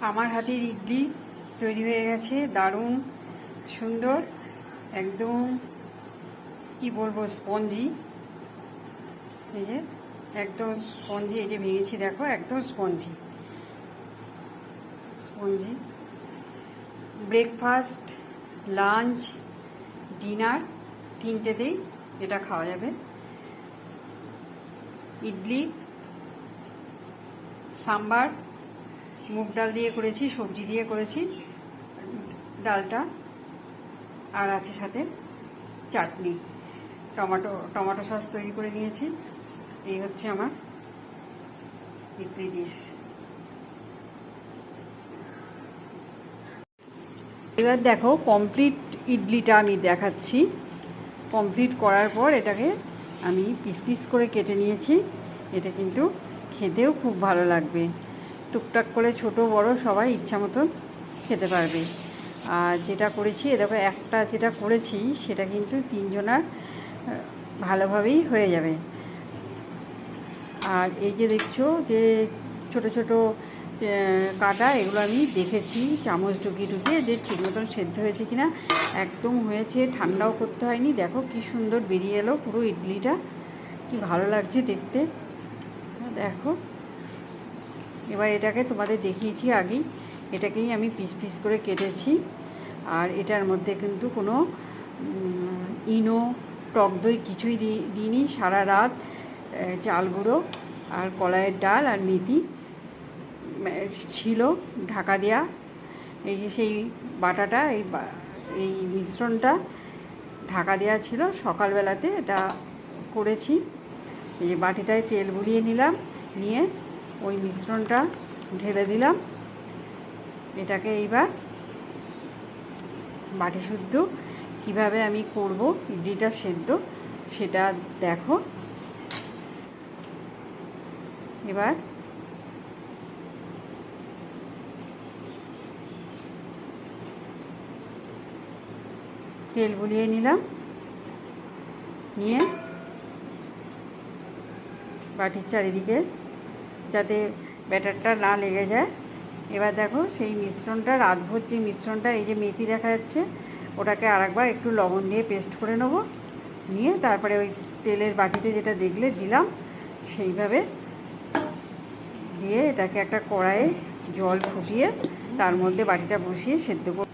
আমার হাতের ইডলি তৈরি হয়ে গেছে, দারুণ সুন্দর, একদম কি বলবো, স্পঞ্জি। এই যে একদম স্পঞ্জি, এই যে ভেঙেছি দেখো, একদম spongy spongy. Breakfast, lunch, dinner তিনটেতেই এটা খাওয়া যাবে। ইডলি, সাম্বার, মুগ ডাল দিয়ে করেছি, সবজি দিয়ে করেছি ডালটা, আর আছে সাথে চাটনি, টমেটো সস তৈরি করে নিয়েছি। এই হচ্ছে আমার ইডলি ডিশ। এবার দেখো কমপ্লিট ইডলিটা আমি দেখাচ্ছি। কমপ্লিট করার পর এটাকে আমি পিস পিস করে কেটে নিয়েছি। এটা কিন্তু খেতেও খুব ভালো লাগবে, টুকটাক করে ছোট বড় সবাই ইচ্ছা মতন খেতে পারবে। আর যেটা করেছি, দেখো একটা যেটা করেছি সেটা কিন্তু তিনজনার ভালোভাবেই হয়ে যাবে। আর এই যে দেখছো যে ছোট ছোট কাটা, এগুলো আমি দেখেছি চামচ ঢুকিয়ে ঢুকিয়ে যে ঠিক মতন সেদ্ধ হয়েছে কিনা। একদম হয়েছে, ঠান্ডাও করতে হয়নি। দেখো কি সুন্দর বেরিয়ে এলো পুরো ইডলিটা, কি ভালো লাগছে দেখতে। দেখো এবার এটাকে তোমাদের দেখিয়েছি আগেই, এটাকেই আমি পিস পিস করে কেটেছি। আর এটার মধ্যে কিন্তু কোনো ইনো, টক দই কিছুই দিইনি। সারা রাত চাল গুঁড়ো আর কলাইয়ের ডাল আর মেথি ছিল ঢাকা দেওয়া। এই যে সেই বাটাটা, এই মিশ্রণটা ঢাকা দেওয়া ছিল। সকালবেলাতে এটা করেছি। এই যে বাটিটায় তেল বুলিয়ে নিলাম, নিয়ে ওই মিশ্রণটা ঢেলে দিলাম। এটাকে এইবার বাটি শুদ্ধ কীভাবে আমি করব ইডলিটা সেদ্ধ সেটা দেখো। এবার তেল বুলিয়ে নিলাম, নিয়ে বাটির চারিদিকে যাতে ব্যাটারটা না লেগে যায়। এবার দেখো সেই মিশ্রণটা, রাতভর যে মিশ্রণটা, এই যে মেথি দেখা যাচ্ছে, ওটাকে আরেকবার একটু লবণ দিয়ে পেস্ট করে নেবো। নিয়ে তারপরে ওই তেলের বাটিতে যেটা দেখলে দিলাম, সেইভাবে দিয়ে এটাকে একটা কড়াইয়ে জল ফুটিয়ে তার মধ্যে বাটিটা বসিয়ে সেদ্ধ